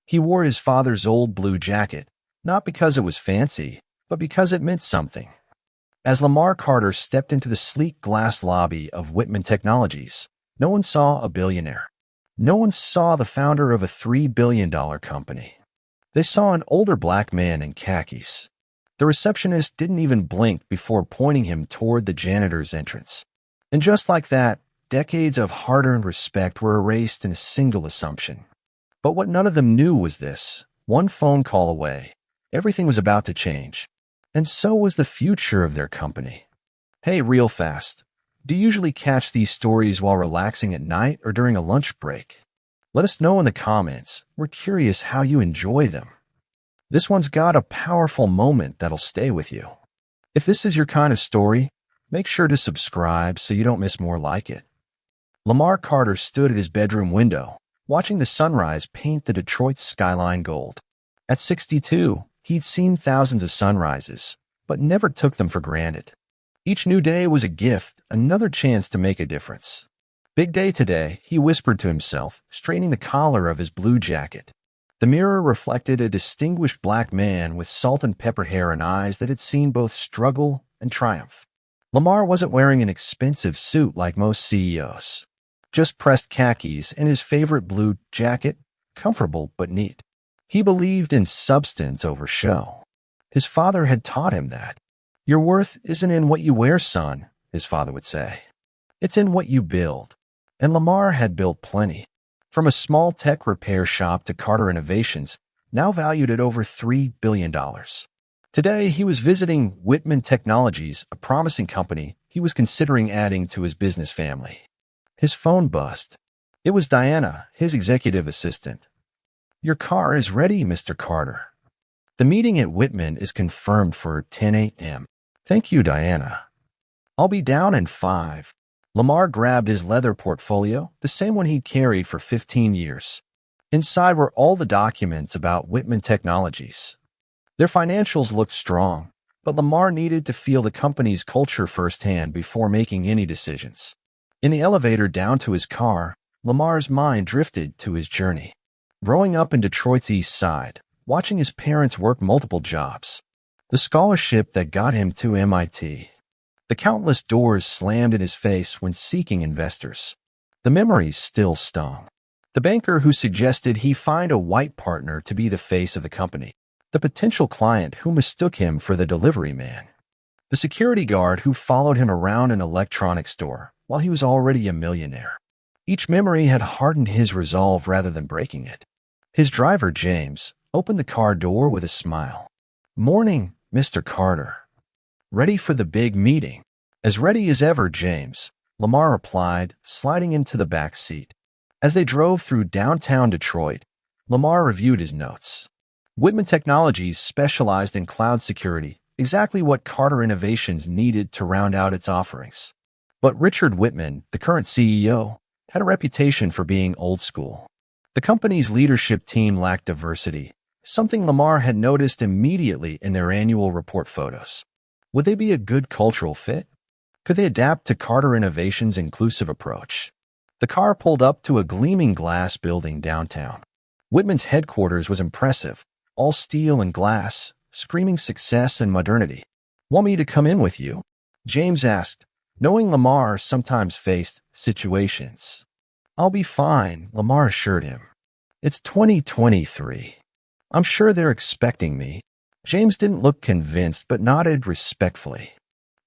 He wore his father's old blue jacket, not because it was fancy, but because it meant something. As Lamar Carter stepped into the sleek glass lobby of Whitman Technologies, no one saw a billionaire. No one saw the founder of a $3 billion company. They saw an older black man in khakis. The receptionist didn't even blink before pointing him toward the janitor's entrance. And just like that, decades of hard-earned respect were erased in a single assumption. But what none of them knew was this: one phone call away, everything was about to change. And so was the future of their company. Hey, real fast, do you usually catch these stories while relaxing at night or during a lunch break? Let us know in the comments. We're curious how you enjoy them. This one's got a powerful moment that'll stay with you. If this is your kind of story, make sure to subscribe so you don't miss more like it. Lamar Carter stood at his bedroom window, watching the sunrise paint the Detroit skyline gold. At 62, he'd seen thousands of sunrises, but never took them for granted. Each new day was a gift, another chance to make a difference. Big day today, he whispered to himself, straightening the collar of his blue jacket. The mirror reflected a distinguished black man with salt and pepper hair and eyes that had seen both struggle and triumph. Lamar wasn't wearing an expensive suit like most CEOs. Just pressed khakis and his favorite blue jacket, comfortable but neat. He believed in substance over show. His father had taught him that. Your worth isn't in what you wear, son, his father would say. It's in what you build. And Lamar had built plenty. From a small tech repair shop to Carter Innovations, now valued at over $3 billion. Today, he was visiting Whitman Technologies, a promising company he was considering adding to his business family. His phone buzzed. It was Diana, his executive assistant. Your car is ready, Mr. Carter. The meeting at Whitman is confirmed for 10 a.m. Thank you, Diana. I'll be down in 5. Lamar grabbed his leather portfolio, the same one he'd carried for 15 years. Inside were all the documents about Whitman Technologies. Their financials looked strong, but Lamar needed to feel the company's culture firsthand before making any decisions. In the elevator down to his car, Lamar's mind drifted to his journey. Growing up in Detroit's East Side, watching his parents work multiple jobs, the scholarship that got him to MIT, the countless doors slammed in his face when seeking investors. The memories still stung. The banker who suggested he find a white partner to be the face of the company. The potential client who mistook him for the delivery man. The security guard who followed him around an electronics store while he was already a millionaire. Each memory had hardened his resolve rather than breaking it. His driver, James, opened the car door with a smile. Morning, Mr. Carter. Ready for the big meeting? As ready as ever, James, Lamar replied, sliding into the back seat. As they drove through downtown Detroit, Lamar reviewed his notes. Whitman Technologies specialized in cloud security, exactly what Carter Innovations needed to round out its offerings. But Richard Whitman, the current CEO, had a reputation for being old school. The company's leadership team lacked diversity, something Lamar had noticed immediately in their annual report photos. Would they be a good cultural fit? Could they adapt to Carter Innovations' inclusive approach? The car pulled up to a gleaming glass building downtown. Whitman's headquarters was impressive, all steel and glass, screaming success and modernity. Want me to come in with you? James asked, knowing Lamar sometimes faced situations. I'll be fine, Lamar assured him. It's 2023. I'm sure they're expecting me. James didn't look convinced but nodded respectfully.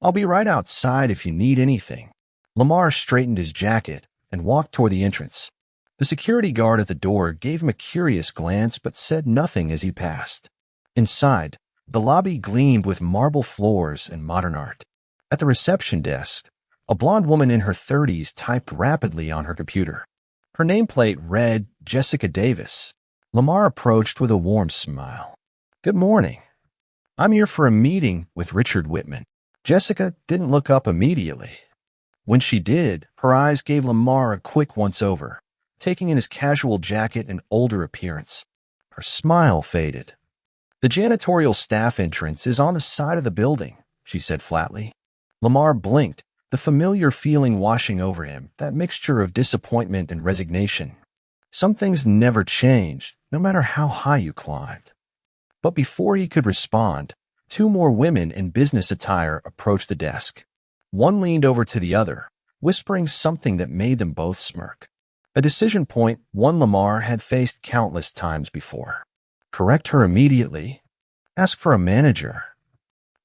I'll be right outside if you need anything. Lamar straightened his jacket and walked toward the entrance. The security guard at the door gave him a curious glance but said nothing as he passed. Inside, the lobby gleamed with marble floors and modern art. At the reception desk, a blonde woman in her 30s typed rapidly on her computer. Her nameplate read Jessica Davis. Lamar approached with a warm smile. Good morning. I'm here for a meeting with Richard Whitman. Jessica didn't look up immediately. When she did, her eyes gave Lamar a quick once-over, taking in his casual jacket and older appearance. Her smile faded. The janitorial staff entrance is on the side of the building, she said flatly. Lamar blinked, the familiar feeling washing over him, that mixture of disappointment and resignation. Some things never change, no matter how high you climbed. But before he could respond, two more women in business attire approached the desk. One leaned over to the other, whispering something that made them both smirk. A decision point one Lamar had faced countless times before. Correct her immediately. Ask for a manager.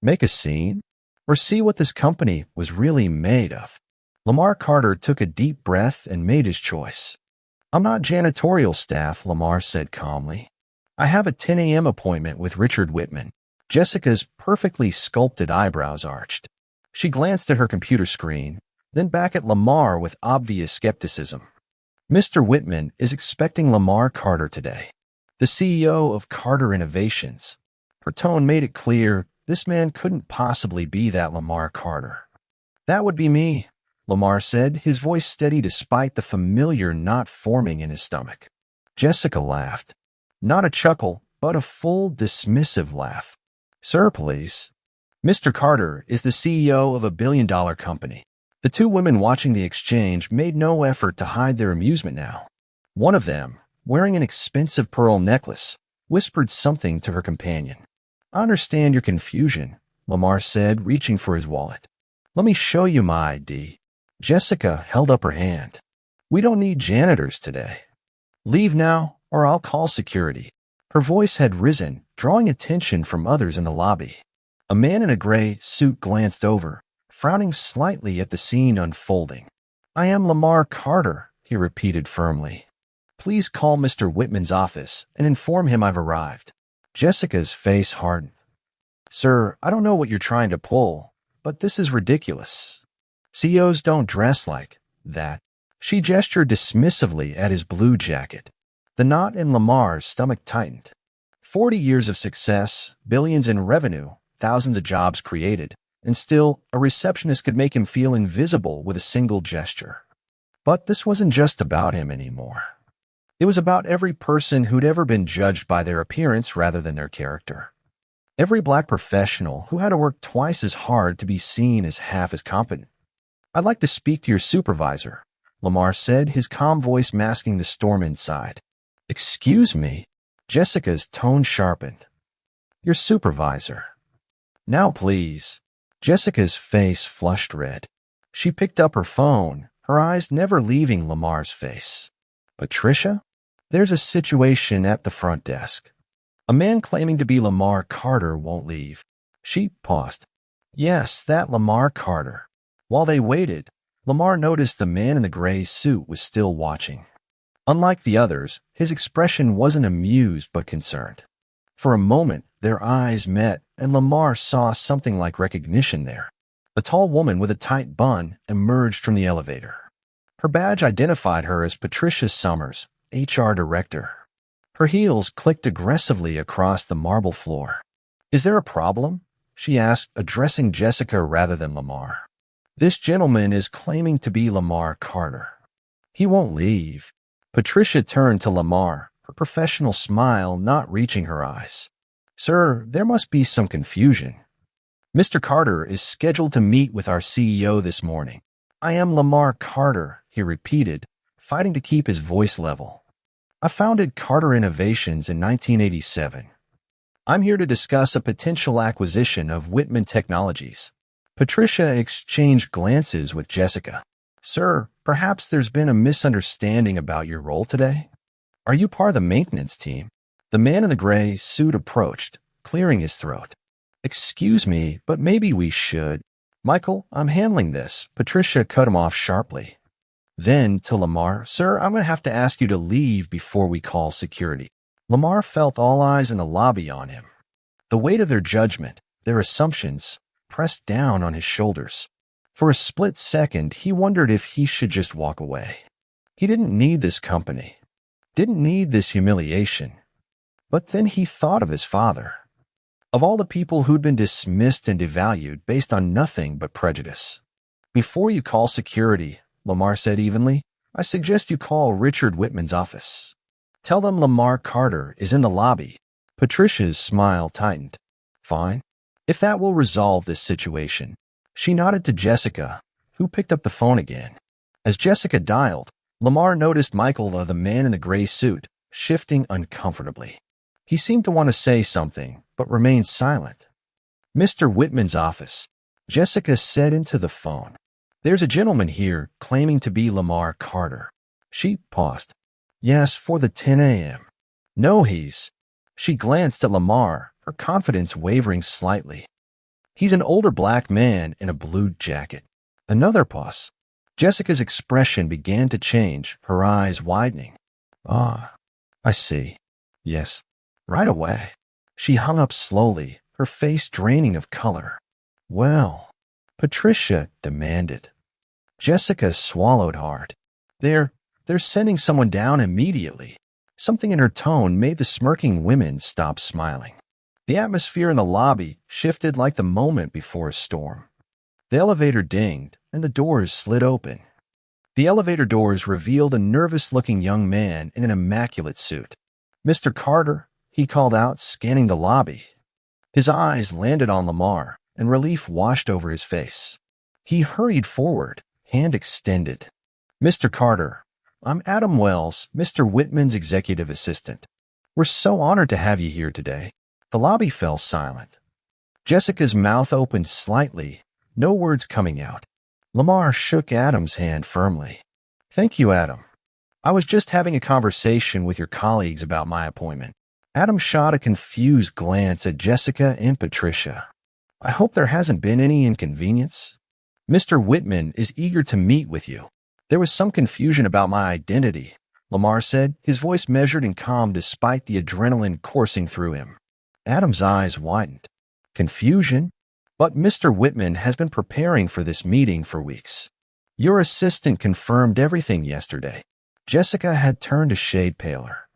Make a scene. Or see what this company was really made of. Lamar Carter took a deep breath and made his choice. I'm not janitorial staff, Lamar said calmly. I have a 10 a.m. appointment with Richard Whitman. Jessica's perfectly sculpted eyebrows arched. She glanced at her computer screen, then back at Lamar with obvious skepticism. Mr. Whitman is expecting Lamar Carter today, the CEO of Carter Innovations. Her tone made it clear this man couldn't possibly be that Lamar Carter. That would be me, Lamar said, his voice steady despite the familiar knot forming in his stomach. Jessica laughed. Not a chuckle, but a full, dismissive laugh. Sir, please. Mr. Carter is the CEO of a billion-dollar company. The two women watching the exchange made no effort to hide their amusement now. One of them, wearing an expensive pearl necklace, whispered something to her companion. I understand your confusion, Lamar said, reaching for his wallet. Let me show you my ID. Jessica held up her hand. We don't need janitors today. Leave now, or I'll call security. Her voice had risen, drawing attention from others in the lobby. A man in a gray suit glanced over, frowning slightly at the scene unfolding. I am Lamar Carter, he repeated firmly. Please call Mr. Whitman's office and inform him I've arrived. Jessica's face hardened. Sir, I don't know what you're trying to pull, but this is ridiculous. CEOs don't dress like that. She gestured dismissively at his blue jacket. The knot in Lamar's stomach tightened. 40 years of success, billions in revenue, thousands of jobs created, and still, a receptionist could make him feel invisible with a single gesture. But this wasn't just about him anymore. It was about every person who'd ever been judged by their appearance rather than their character. Every black professional who had to work twice as hard to be seen as half as competent. I'd like to speak to your supervisor, Lamar said, his calm voice masking the storm inside. Excuse me? Jessica's tone sharpened. Your supervisor. Now, please. Jessica's face flushed red. She picked up her phone, her eyes never leaving Lamar's face. Patricia? There's a situation at the front desk. A man claiming to be Lamar Carter won't leave. She paused. Yes, that Lamar Carter. While they waited, Lamar noticed the man in the gray suit was still watching. Unlike the others, his expression wasn't amused but concerned. For a moment, their eyes met, and Lamar saw something like recognition there. A tall woman with a tight bun emerged from the elevator. Her badge identified her as Patricia Summers, HR Director. Her heels clicked aggressively across the marble floor. Is there a problem? She asked, addressing Jessica rather than Lamar. This gentleman is claiming to be Lamar Carter. He won't leave. Patricia turned to Lamar, her professional smile not reaching her eyes. Sir, there must be some confusion. Mr. Carter is scheduled to meet with our CEO this morning. I am Lamar Carter, he repeated, fighting to keep his voice level. I founded Carter Innovations in 1987. I'm here to discuss a potential acquisition of Whitman Technologies. Patricia exchanged glances with Jessica. Sir, perhaps there's been a misunderstanding about your role today? Are you part of the maintenance team? The man in the gray suit approached, clearing his throat. Excuse me, but maybe we should. Michael, I'm handling this. Patricia cut him off sharply. Then, to Lamar, Sir, I'm going to have to ask you to leave before we call security. Lamar felt all eyes in the lobby on him. The weight of their judgment, their assumptions, pressed down on his shoulders. For a split second, he wondered if he should just walk away. He didn't need this company, didn't need this humiliation. But then he thought of his father. Of all the people who'd been dismissed and devalued based on nothing but prejudice. Before you call security, Lamar said evenly, I suggest you call Richard Whitman's office. Tell them Lamar Carter is in the lobby. Patricia's smile tightened. Fine. If that will resolve this situation. She nodded to Jessica, who picked up the phone again. As Jessica dialed, Lamar noticed Michael, the man in the gray suit, shifting uncomfortably. He seemed to want to say something, but remained silent. Mr. Whitman's office. Jessica said into the phone. There's a gentleman here claiming to be Lamar Carter. She paused. Yes, for the 10 a.m. No, he's... She glanced at Lamar, her confidence wavering slightly. He's an older black man in a blue jacket. Another pause. Jessica's expression began to change, her eyes widening. Ah, I see. Yes, right away. She hung up slowly, her face draining of color. Well, Patricia demanded. Jessica swallowed hard. They're sending someone down immediately. Something in her tone made the smirking women stop smiling. The atmosphere in the lobby shifted like the moment before a storm. The elevator dinged, and the doors slid open. The elevator doors revealed a nervous-looking young man in an immaculate suit. Mr. Carter, he called out, scanning the lobby. His eyes landed on Lamar, and relief washed over his face. He hurried forward, hand extended. Mr. Carter, I'm Adam Wells, Mr. Whitman's executive assistant. We're so honored to have you here today. The lobby fell silent. Jessica's mouth opened slightly, no words coming out. Lamar shook Adam's hand firmly. Thank you, Adam. I was just having a conversation with your colleagues about my appointment. Adam shot a confused glance at Jessica and Patricia. I hope there hasn't been any inconvenience. Mr. Whitman is eager to meet with you. There was some confusion about my identity, Lamar said, his voice measured and calm despite the adrenaline coursing through him. Adam's eyes widened. Confusion? But Mr. Whitman has been preparing for this meeting for weeks. Your assistant confirmed everything yesterday. Jessica had turned a shade paler.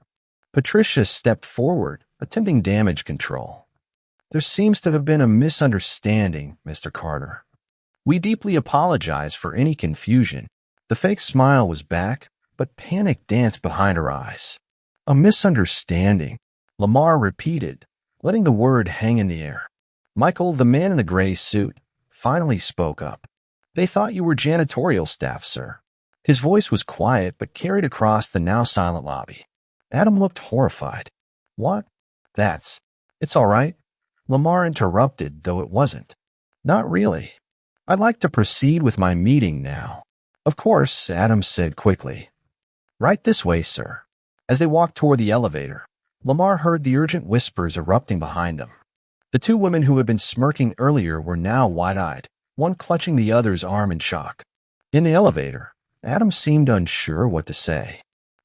Patricia stepped forward, attempting damage control. There seems to have been a misunderstanding, Mr. Carter. We deeply apologize for any confusion. The fake smile was back, but panic danced behind her eyes. A misunderstanding, Lamar repeated, letting the word hang in the air. Michael, the man in the gray suit, finally spoke up. They thought you were janitorial staff, sir. His voice was quiet but carried across the now silent lobby. Adam looked horrified. What? It's all right. Lamar interrupted, though it wasn't. Not really. I'd like to proceed with my meeting now. Of course, Adam said quickly. Right this way, sir. As they walked toward the elevator, Lamar heard the urgent whispers erupting behind them. The two women who had been smirking earlier were now wide-eyed, one clutching the other's arm in shock. In the elevator, Adam seemed unsure what to say.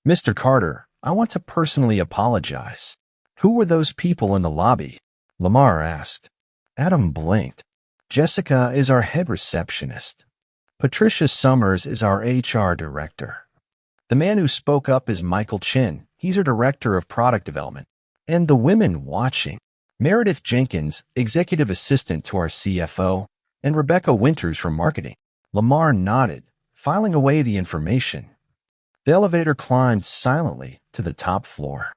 Mr. Carter, I want to personally apologize. Who were those people in the lobby? Lamar asked. Adam blinked. Jessica is our head receptionist. Patricia Summers is our HR director. The man who spoke up is Michael Chin. He's our director of product development. And the women watching. Meredith Jenkins, executive assistant to our CFO, and Rebecca Winters from marketing. Lamar nodded, filing away the information. The elevator climbed silently to the top floor.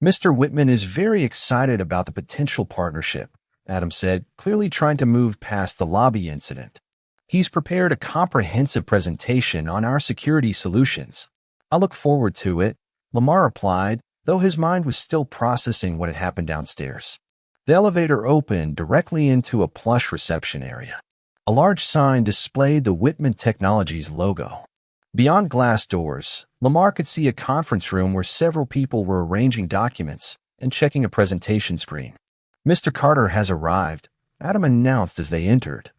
Mr. Whitman is very excited about the potential partnership, Adam said, clearly trying to move past the lobby incident. He's prepared a comprehensive presentation on our security solutions. I look forward to it, Lamar replied, though his mind was still processing what had happened downstairs. The elevator opened directly into a plush reception area. A large sign displayed the Whitman Technologies logo. Beyond glass doors, Lamar could see a conference room where several people were arranging documents and checking a presentation screen. Mr. Carter has arrived, Adam announced as they entered.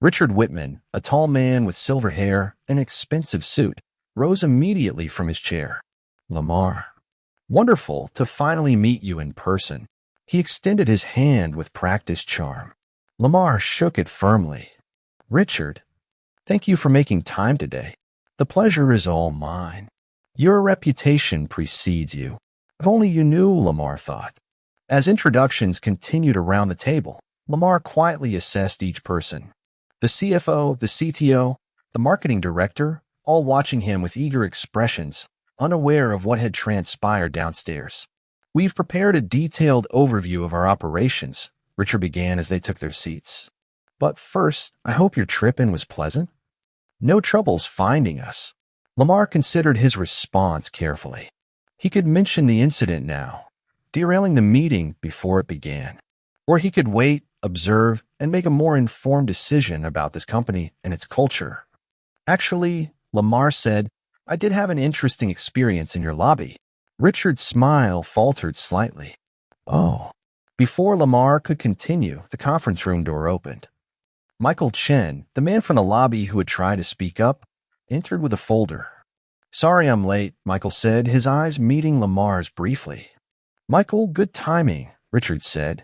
Richard Whitman, a tall man with silver hair and an expensive suit, rose immediately from his chair. Lamar, wonderful to finally meet you in person. He extended his hand with practiced charm. Lamar shook it firmly. Richard, thank you for making time today. The pleasure is all mine. Your reputation precedes you. If only you knew, Lamar thought. As introductions continued around the table, Lamar quietly assessed each person. The CFO, the CTO, the marketing director, all watching him with eager expressions, unaware of what had transpired downstairs. We've prepared a detailed overview of our operations, Richard began as they took their seats. But first, I hope your trip in was pleasant. No troubles finding us. Lamar considered his response carefully. He could mention the incident now, derailing the meeting before it began. Or he could wait, observe, and make a more informed decision about this company and its culture. Actually, Lamar said, I did have an interesting experience in your lobby. Richard's smile faltered slightly. Oh. Before Lamar could continue, the conference room door opened. Michael Chen, the man from the lobby who had tried to speak up, entered with a folder. Sorry I'm late, Michael said, his eyes meeting Lamar's briefly. Michael, good timing, Richard said.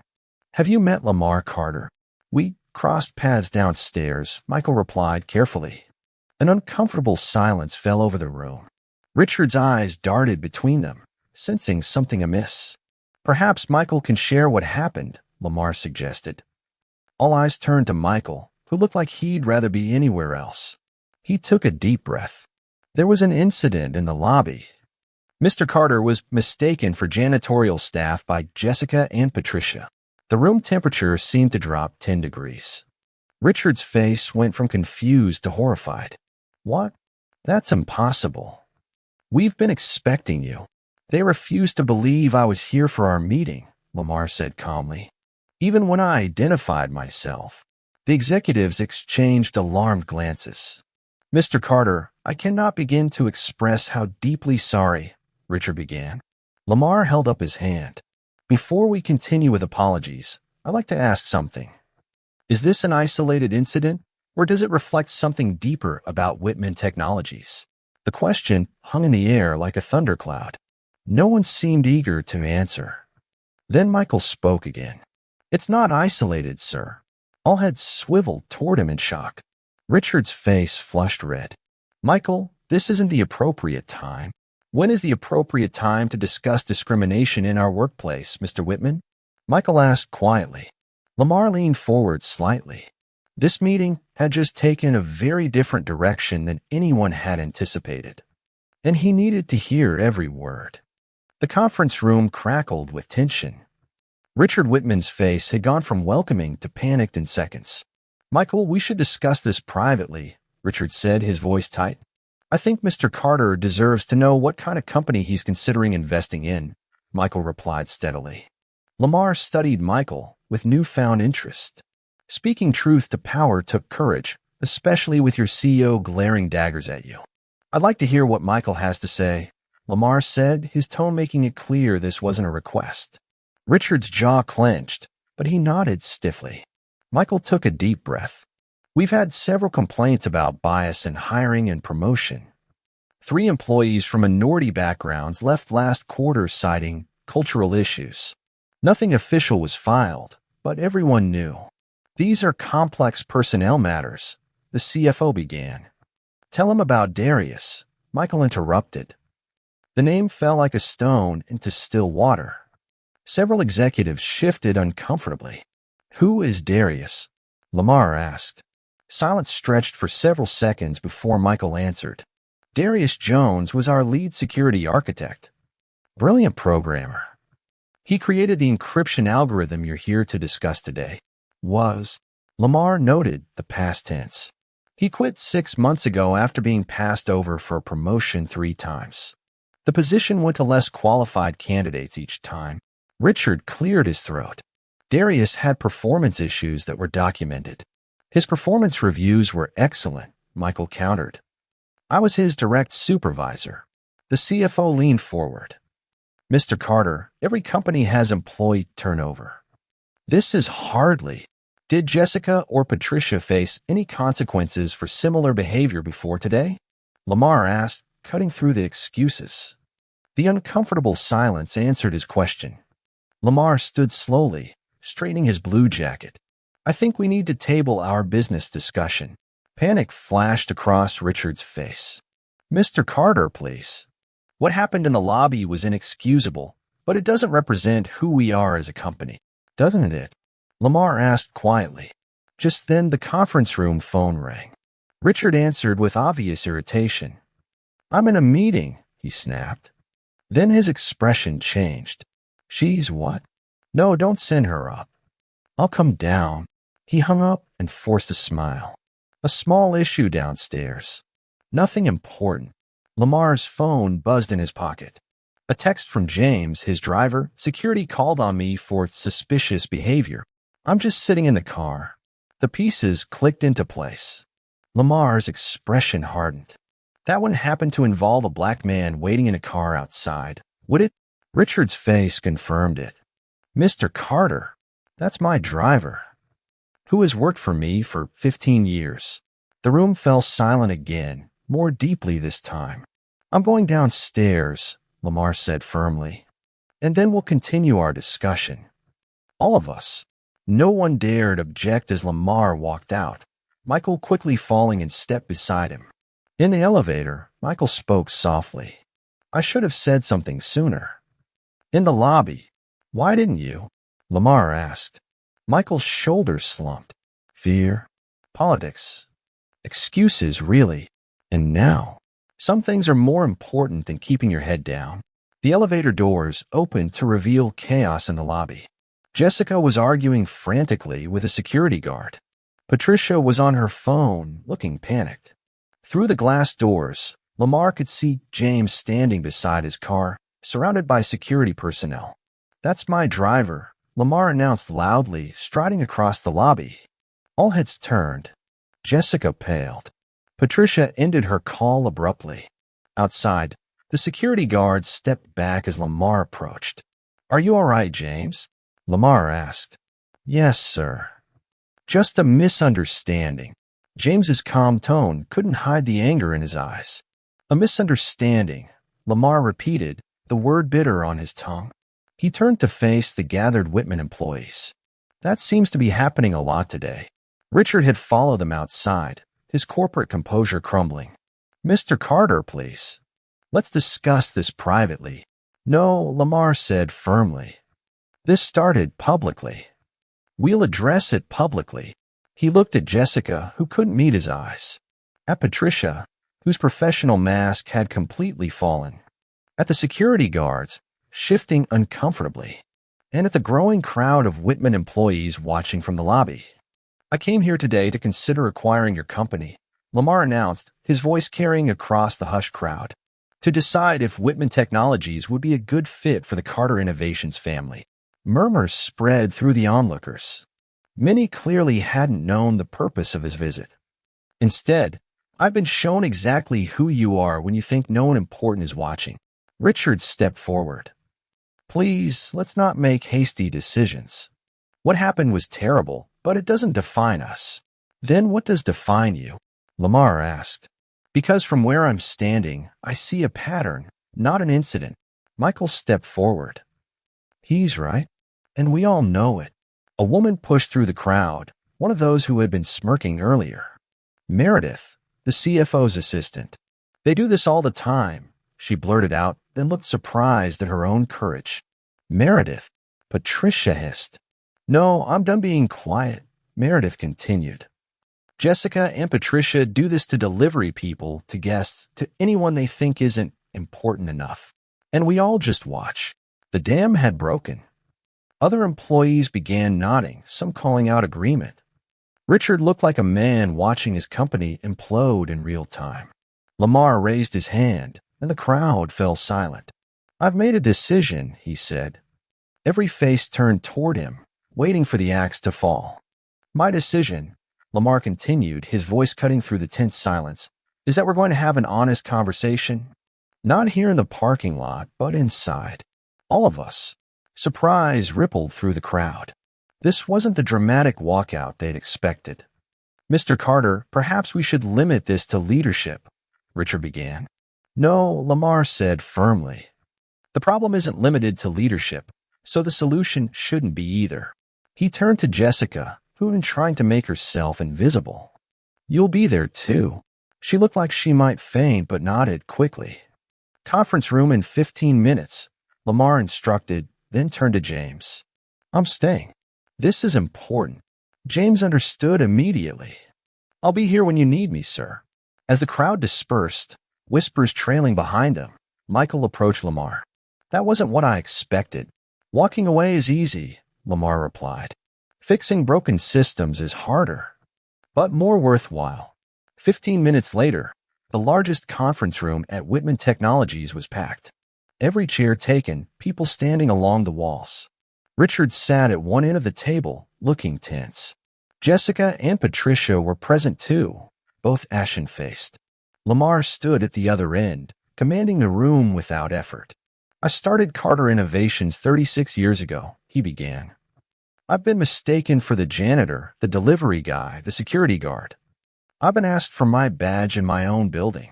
Have you met Lamar Carter? We crossed paths downstairs, Michael replied carefully. An uncomfortable silence fell over the room. Richard's eyes darted between them, sensing something amiss. Perhaps Michael can share what happened, Lamar suggested. All eyes turned to Michael, who looked like he'd rather be anywhere else. He took a deep breath. There was an incident in the lobby. Mr. Carter was mistaken for janitorial staff by Jessica and Patricia. The room temperature seemed to drop 10 degrees. Richard's face went from confused to horrified. What? That's impossible. We've been expecting you. They refused to believe I was here for our meeting, Lamar said calmly. Even when I identified myself, the executives exchanged alarmed glances. Mr. Carter, I cannot begin to express how deeply sorry, Richard began. Lamar held up his hand. Before we continue with apologies, I'd like to ask something. Is this an isolated incident, or does it reflect something deeper about Whitman Technologies? The question hung in the air like a thundercloud. No one seemed eager to answer. Then Michael spoke again. It's not isolated, sir. All heads swiveled toward him in shock. Richard's face flushed red. Michael, this isn't the appropriate time. When is the appropriate time to discuss discrimination in our workplace, Mr. Whitman? Michael asked quietly. Lamar leaned forward slightly. This meeting had just taken a very different direction than anyone had anticipated, and he needed to hear every word. The conference room crackled with tension. Richard Whitman's face had gone from welcoming to panicked in seconds. Michael, we should discuss this privately, Richard said, his voice tight. I think Mr. Carter deserves to know what kind of company he's considering investing in, Michael replied steadily. Lamar studied Michael with newfound interest. Speaking truth to power took courage, especially with your CEO glaring daggers at you. I'd like to hear what Michael has to say, Lamar said, his tone making it clear this wasn't a request. Richard's jaw clenched, but he nodded stiffly. Michael took a deep breath. We've had several complaints about bias in hiring and promotion. 3 employees from minority backgrounds left last quarter citing cultural issues. Nothing official was filed, but everyone knew. These are complex personnel matters, the CFO began. Tell him about Darius, Michael interrupted. The name fell like a stone into still water. Several executives shifted uncomfortably. Who is Darius? Lamar asked. Silence stretched for several seconds before Michael answered. Darius Jones was our lead security architect. Brilliant programmer. He created the encryption algorithm you're here to discuss today. Lamar noted the past tense. He quit 6 months ago after being passed over for a promotion 3 times. The position went to less qualified candidates each time. Richard cleared his throat. Darius had performance issues that were documented. His performance reviews were excellent, Michael countered. I was his direct supervisor. The CFO leaned forward. Mr. Carter, every company has employee turnover. This is hardly. Did Jessica or Patricia face any consequences for similar behavior before today? Lamar asked, cutting through the excuses. The uncomfortable silence answered his question. Lamar stood slowly, straightening his blue jacket. I think we need to table our business discussion. Panic flashed across Richard's face. Mr. Carter, please. What happened in the lobby was inexcusable, but it doesn't represent who we are as a company, doesn't it? Lamar asked quietly. Just then the conference room phone rang. Richard answered with obvious irritation. I'm in a meeting, he snapped. Then his expression changed. She's what? No, don't send her up. I'll come down. He hung up and forced a smile. A small issue downstairs. Nothing important. Lamar's phone buzzed in his pocket. A text from James, his driver. Security called on me for suspicious behavior. I'm just sitting in the car. The pieces clicked into place. Lamar's expression hardened. That wouldn't happen to involve a black man waiting in a car outside, would it? Richard's face confirmed it. Mr. Carter, that's my driver, who has worked for me for 15 years. The room fell silent again, more deeply this time. I'm going downstairs, Lamar said firmly, and then we'll continue our discussion. All of us. No one dared object as Lamar walked out, Michael quickly falling in step beside him. In the elevator, Michael spoke softly. I should have said something sooner. In the lobby. Why didn't you? Lamar asked. Michael's shoulders slumped. Fear. Politics. Excuses, really. And now, some things are more important than keeping your head down. The elevator doors opened to reveal chaos in the lobby. Jessica was arguing frantically with a security guard. Patricia was on her phone, looking panicked. Through the glass doors, Lamar could see James standing beside his car, surrounded by security personnel. That's my driver, Lamar announced loudly, striding across the lobby. All heads turned. Jessica paled. Patricia ended her call abruptly. Outside, the security guard stepped back as Lamar approached. Are you all right, James? Lamar asked. Yes, sir. Just a misunderstanding. James's calm tone couldn't hide the anger in his eyes. A misunderstanding, Lamar repeated, the word bitter on his tongue. He turned to face the gathered Whitman employees. That seems to be happening a lot today. Richard had followed them outside, his corporate composure crumbling. Mr. Carter, please. Let's discuss this privately. No, Lamar said firmly. This started publicly. We'll address it publicly. He looked at Jessica, who couldn't meet his eyes. At Patricia, whose professional mask had completely fallen. At the security guards, shifting uncomfortably. And at the growing crowd of Whitman employees watching from the lobby. I came here today to consider acquiring your company, Lamar announced, his voice carrying across the hushed crowd. To decide if Whitman Technologies would be a good fit for the Carter Innovations family. Murmurs spread through the onlookers. Many clearly hadn't known the purpose of his visit. Instead, I've been shown exactly who you are when you think no one important is watching. Richard stepped forward. Please, let's not make hasty decisions. What happened was terrible, but it doesn't define us. Then what does define you? Lamar asked. Because from where I'm standing, I see a pattern, not an incident. Michael stepped forward. He's right, and we all know it. A woman pushed through the crowd, one of those who had been smirking earlier. Meredith, the CFO's assistant. They do this all the time, she blurted out, then looked surprised at her own courage. Meredith, Patricia hissed. No, I'm done being quiet, Meredith continued. Jessica and Patricia do this to delivery people, to guests, to anyone they think isn't important enough. And we all just watch. The dam had broken. Other employees began nodding, some calling out agreement. Richard looked like a man watching his company implode in real time. Lamar raised his hand, and the crowd fell silent. I've made a decision, he said. Every face turned toward him, waiting for the axe to fall. My decision, Lamar continued, his voice cutting through the tense silence, is that we're going to have an honest conversation. Not here in the parking lot, but inside. All of us. Surprise rippled through the crowd. This wasn't the dramatic walkout they'd expected. Mr. Carter, perhaps we should limit this to leadership, Richard began. No, Lamar said firmly. The problem isn't limited to leadership, so the solution shouldn't be either. He turned to Jessica, who had been trying to make herself invisible. You'll be there too. She looked like she might faint, but nodded quickly. Conference room in 15 minutes, Lamar instructed, then turned to James. I'm staying. This is important. James understood immediately. I'll be here when you need me, sir. As the crowd dispersed, whispers trailing behind them, Michael approached Lamar. That wasn't what I expected. Walking away is easy, Lamar replied. Fixing broken systems is harder, but more worthwhile. 15 minutes later, The largest conference room at Whitman Technologies was packed. Every chair taken, people standing along the walls. Richard sat at one end of the table, looking tense. Jessica and Patricia were present too, both ashen-faced. Lamar stood at the other end, commanding the room without effort. "I started Carter Innovations 36 years ago," he began. "I've been mistaken for the janitor, the delivery guy, the security guard. I've been asked for my badge in my own building.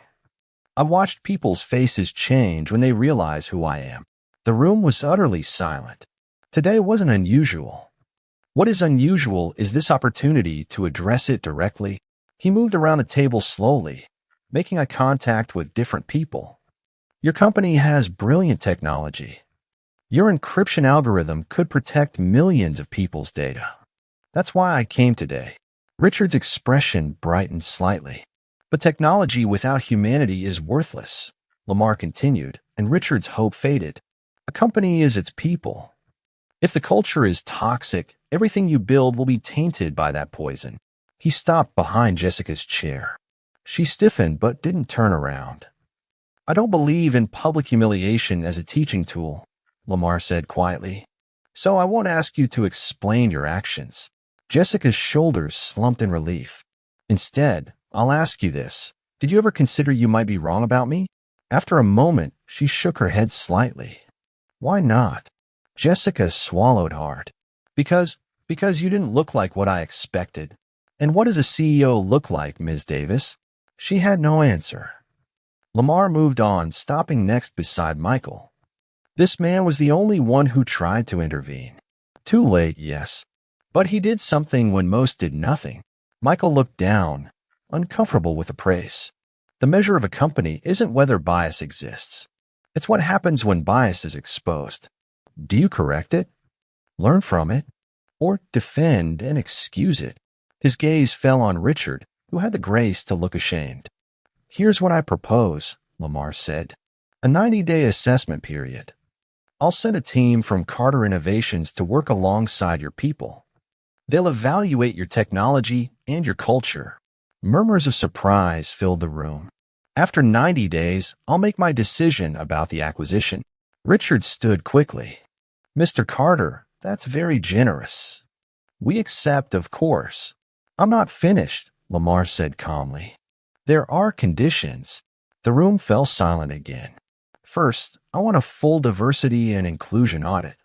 I've watched people's faces change when they realize who I am." The room was utterly silent. Today wasn't unusual. What is unusual is this opportunity to address it directly. He moved around the table slowly, making eye contact with different people. "Your company has brilliant technology. Your encryption algorithm could protect millions of people's data. That's why I came today." Richard's expression brightened slightly. "But technology without humanity is worthless," Lamar continued, and Richard's hope faded. "A company is its people. If the culture is toxic, everything you build will be tainted by that poison." He stopped behind Jessica's chair. She stiffened but didn't turn around. "I don't believe in public humiliation as a teaching tool," Lamar said quietly. "So I won't ask you to explain your actions." Jessica's shoulders slumped in relief. "Instead, I'll ask you this. Did you ever consider you might be wrong about me?" After a moment, she shook her head slightly. "Why not?" Jessica swallowed hard. Because you didn't look like what I expected." "And what does a CEO look like, Ms. Davis?" She had no answer. Lamar moved on, stopping next beside Michael. This man was the only one who tried to intervene. Too late, yes. But he did something when most did nothing. Michael looked down, uncomfortable with the praise. The measure of a company isn't whether bias exists. It's what happens when bias is exposed. Do you correct it, learn from it, or defend and excuse it? His gaze fell on Richard, who had the grace to look ashamed. "Here's what I propose," Lamar said. "A 90-day assessment period. I'll send a team from Carter Innovations to work alongside your people. They'll evaluate your technology and your culture." Murmurs of surprise filled the room. "After 90 days, I'll make my decision about the acquisition." Richard stood quickly. "Mr. Carter, that's very generous." "We accept, of course." "I'm not finished," Lamar said calmly. "There are conditions." The room fell silent again. "First, I want a full diversity and inclusion audit.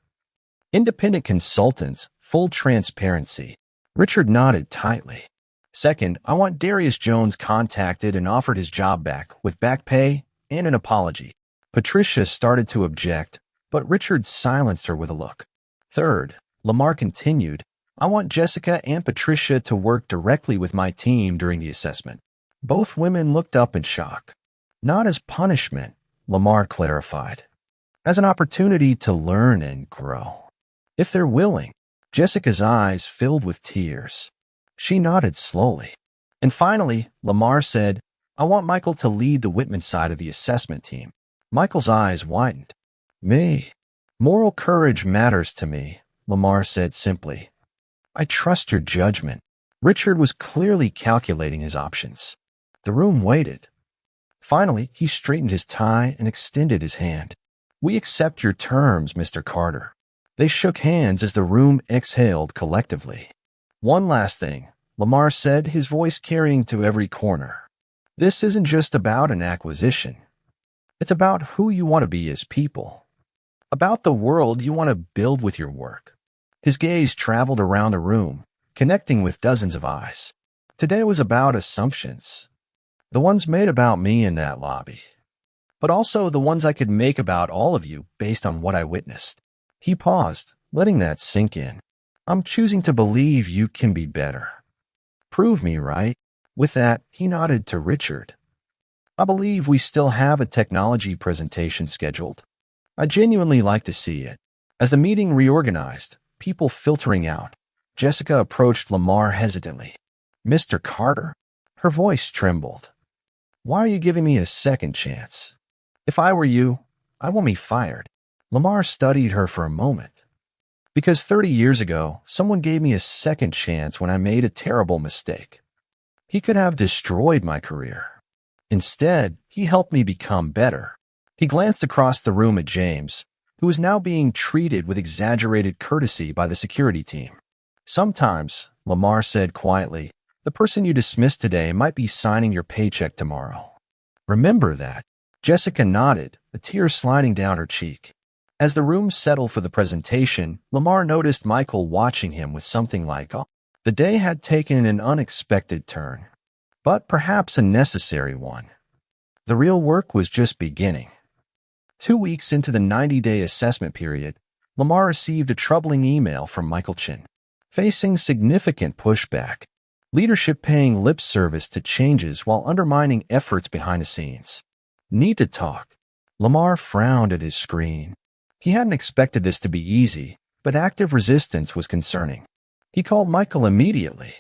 Independent consultants, full transparency." Richard nodded tightly. "Second, I want Darius Jones contacted and offered his job back with back pay and an apology." Patricia started to object, but Richard silenced her with a look. "Third," Lamar continued, "I want Jessica and Patricia to work directly with my team during the assessment." Both women looked up in shock. "Not as punishment," Lamar clarified. "As an opportunity to learn and grow. If they're willing." Jessica's eyes filled with tears. She nodded slowly. "And finally," Lamar said, "I want Michael to lead the Whitman side of the assessment team." Michael's eyes widened. "Me? Moral courage matters to me," Lamar said simply. "I trust your judgment." Richard was clearly calculating his options. The room waited. Finally, he straightened his tie and extended his hand. "We accept your terms, Mr. Carter." They shook hands as the room exhaled collectively. "One last thing," Lamar said, his voice carrying to every corner. "This isn't just about an acquisition. It's about who you want to be as people. About the world you want to build with your work." His gaze traveled around the room, connecting with dozens of eyes. "Today was about assumptions. The ones made about me in that lobby. But also the ones I could make about all of you based on what I witnessed." He paused, letting that sink in. "I'm choosing to believe you can be better. Prove me right." With that, he nodded to Richard. "I believe we still have a technology presentation scheduled. I'd genuinely like to see it." As the meeting reorganized, people filtering out, Jessica approached Lamar hesitantly. "Mr. Carter?" Her voice trembled. "Why are you giving me a second chance? If I were you, I want me fired." Lamar studied her for a moment. "Because 30 years ago, someone gave me a second chance when I made a terrible mistake. He could have destroyed my career. Instead, he helped me become better. He glanced across the room at James, who was now being treated with exaggerated courtesy by the security team. Sometimes, Lamar said quietly, the person you dismissed today might be signing your paycheck tomorrow. Remember that. Jessica nodded, a tear sliding down her cheek. As the room settled for the presentation, Lamar noticed Michael watching him with something like, "Oh." The day had taken an unexpected turn, but perhaps a necessary one. The real work was just beginning. 2 weeks into the 90-day assessment period, Lamar received a troubling email from Michael Chin. Facing significant pushback, leadership paying lip service to changes while undermining efforts behind the scenes. Need to talk. Lamar frowned at his screen. He hadn't expected this to be easy, but active resistance was concerning. He called Michael immediately.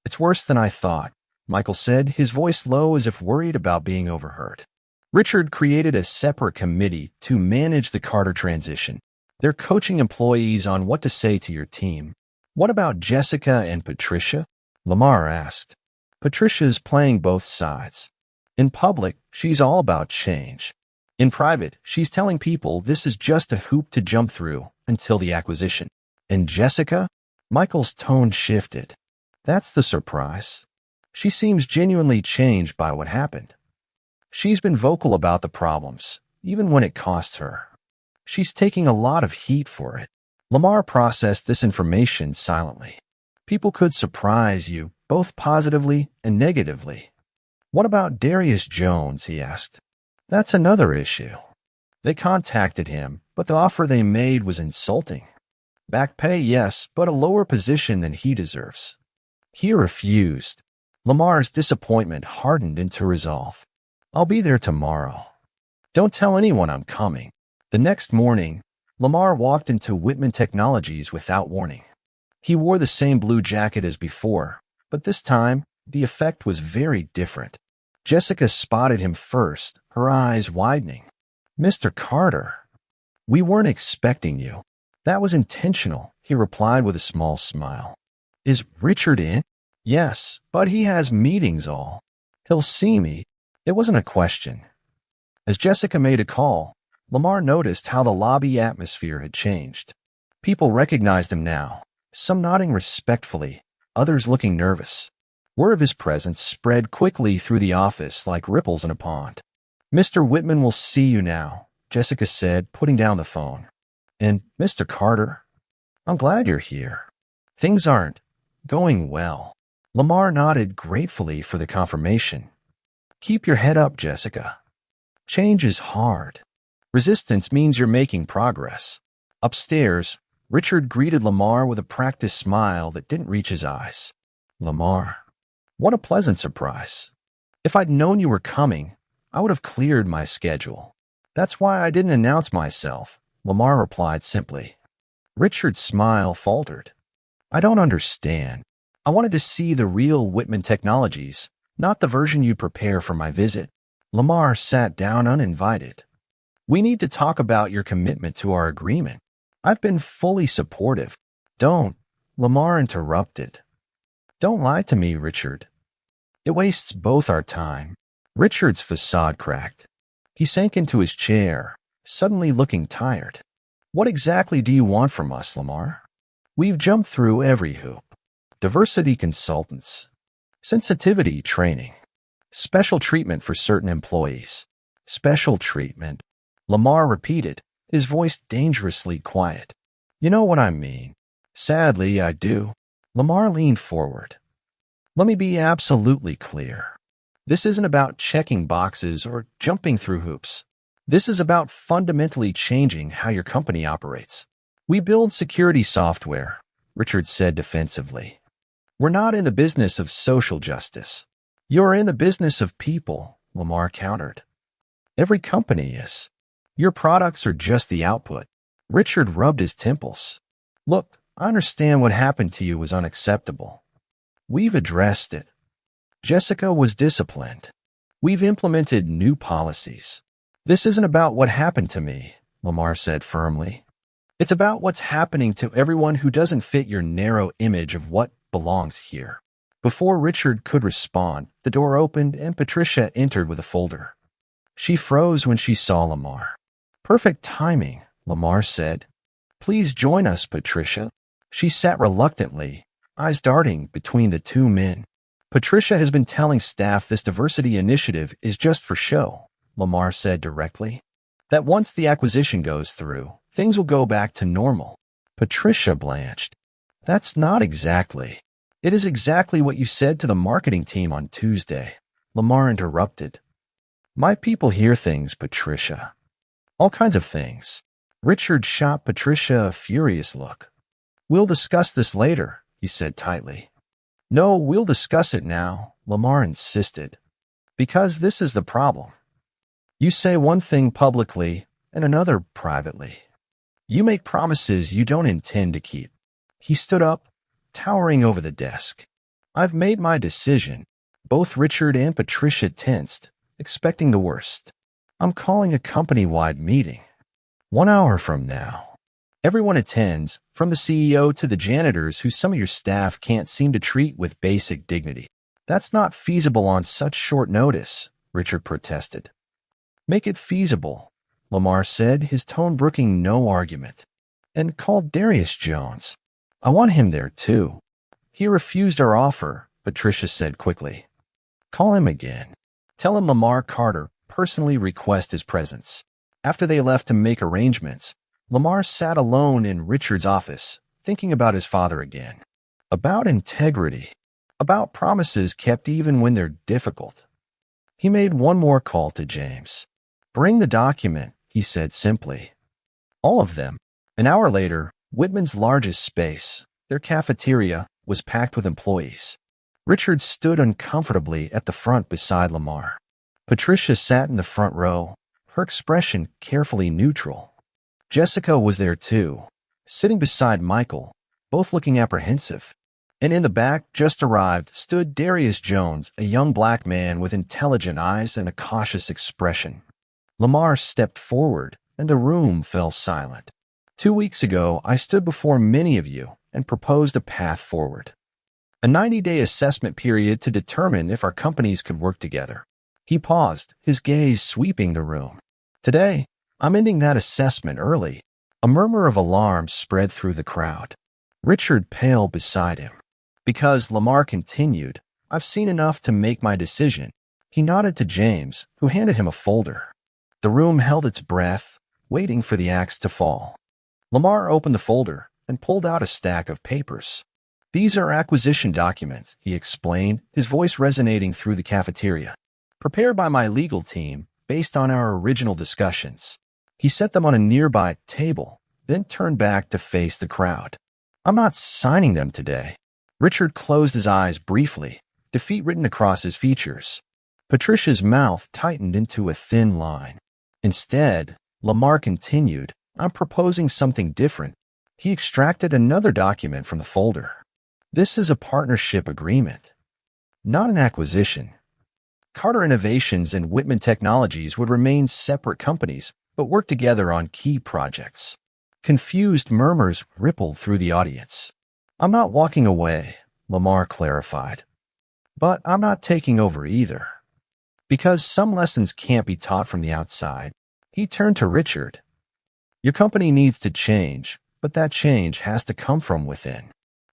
"It's worse than I thought," Michael said, his voice low as if worried about being overheard. Richard created a separate committee to manage the Carter transition. They're coaching employees on what to say to your team. "What about Jessica and Patricia?" Lamar asked. "Patricia's playing both sides. In public, she's all about change. In private, she's telling people this is just a hoop to jump through until the acquisition. And Jessica?" Michael's tone shifted. "That's the surprise. She seems genuinely changed by what happened. She's been vocal about the problems, even when it costs her. She's taking a lot of heat for it." Lamar processed this information silently. People could surprise you, both positively and negatively. "What about Darius Jones?" he asked. "That's another issue. They contacted him, but the offer they made was insulting. Back pay, yes, but a lower position than he deserves. He refused." Lamar's disappointment hardened into resolve. "I'll be there tomorrow. Don't tell anyone I'm coming." The next morning, Lamar walked into Whitman Technologies without warning. He wore the same blue jacket as before, but this time, the effect was very different. Jessica spotted him first, her eyes widening. "Mr. Carter, we weren't expecting you." "That was intentional," he replied with a small smile. "Is Richard in?" "Yes, but he has meetings all. He'll see me." It wasn't a question. As Jessica made a call, Lamar noticed how the lobby atmosphere had changed. People recognized him now, some nodding respectfully, others looking nervous. Word of his presence spread quickly through the office like ripples in a pond. "Mr. Whitman will see you now," Jessica said, putting down the phone. "And Mr. Carter, I'm glad you're here. Things aren't going well." Lamar nodded gratefully for the confirmation. "Keep your head up, Jessica. Change is hard. Resistance means you're making progress." Upstairs, Richard greeted Lamar with a practiced smile that didn't reach his eyes. "Lamar, what a pleasant surprise. If I'd known you were coming, I would have cleared my schedule." "That's why I didn't announce myself," Lamar replied simply. Richard's smile faltered. "I don't understand. I wanted to see the real Whitman Technologies, not the version you'd prepare for my visit." Lamar sat down uninvited. "We need to talk about your commitment to our agreement. I've been fully supportive." "Don't," Lamar interrupted. "Don't lie to me, Richard. It wastes both our time." Richard's facade cracked. He sank into his chair, suddenly looking tired. "What exactly do you want from us, Lamar? We've jumped through every hoop. Diversity consultants, sensitivity training, special treatment for certain employees." "Special treatment," Lamar repeated, his voice dangerously quiet. "You know what I mean." "Sadly, I do." Lamar leaned forward. "Let me be absolutely clear. This isn't about checking boxes or jumping through hoops. This is about fundamentally changing how your company operates." "We build security software," Richard said defensively. "We're not in the business of social justice." "You're in the business of people," Lamar countered. "Every company is. Your products are just the output." Richard rubbed his temples. "Look, I understand what happened to you was unacceptable. We've addressed it. Jessica was disciplined. We've implemented new policies. This isn't about what happened to me," Lamar said firmly. "It's about what's happening to everyone who doesn't fit your narrow image of what belongs here." Before Richard could respond, the door opened and Patricia entered with a folder. She froze when she saw Lamar. Perfect timing, Lamar said. Please join us, Patricia. She sat reluctantly, eyes darting between the two men. Patricia has been telling staff this diversity initiative is just for show, Lamar said directly. That once the acquisition goes through, things will go back to normal. Patricia blanched. That's not exactly. It is exactly what you said to the marketing team on Tuesday. Lamar interrupted. My people hear things, Patricia. All kinds of things. Richard shot Patricia a furious look. We'll discuss this later, he said tightly. No, we'll discuss it now, Lamar insisted. Because this is the problem. You say one thing publicly and another privately. You make promises you don't intend to keep. He stood up, towering over the desk. I've made my decision. Both Richard and Patricia tensed, expecting the worst. I'm calling a company-wide meeting. 1 hour from now. Everyone attends, from the CEO to the janitors who some of your staff can't seem to treat with basic dignity. That's not feasible on such short notice, Richard protested. Make it feasible, Lamar said, his tone brooking no argument. And called Darius Jones. I want him there too. He refused our offer, Patricia said quickly. Call him again. Tell him Lamar Carter personally request his presence. After they left to make arrangements, Lamar sat alone in Richard's office, thinking about his father again. About integrity. About promises kept even when they're difficult. He made one more call to James. Bring the document, he said simply. All of them. An hour later, Whitman's largest space, their cafeteria, was packed with employees. Richard stood uncomfortably at the front beside Lamar. Patricia sat in the front row, her expression carefully neutral. Jessica was there too, sitting beside Michael, both looking apprehensive. And in the back, just arrived, stood Darius Jones, a young black man with intelligent eyes and a cautious expression. Lamar stepped forward, and the room fell silent. 2 weeks ago, I stood before many of you and proposed a path forward. A 90-day assessment period to determine if our companies could work together. He paused, his gaze sweeping the room. Today, I'm ending that assessment early. A murmur of alarm spread through the crowd. Richard paled beside him. Because, Lamar continued, I've seen enough to make my decision. He nodded to James, who handed him a folder. The room held its breath, waiting for the axe to fall. Lamar opened the folder and pulled out a stack of papers. These are acquisition documents, he explained, his voice resonating through the cafeteria. Prepared by my legal team, based on our original discussions. He set them on a nearby table, then turned back to face the crowd. I'm not signing them today. Richard closed his eyes briefly, defeat written across his features. Patricia's mouth tightened into a thin line. Instead, Lamar continued, I'm proposing something different. He extracted another document from the folder. This is a partnership agreement, not an acquisition. Carter Innovations and Whitman Technologies would remain separate companies, but work together on key projects. Confused murmurs rippled through the audience. I'm not walking away, Lamar clarified. But I'm not taking over either. Because some lessons can't be taught from the outside, he turned to Richard. Your company needs to change, but that change has to come from within.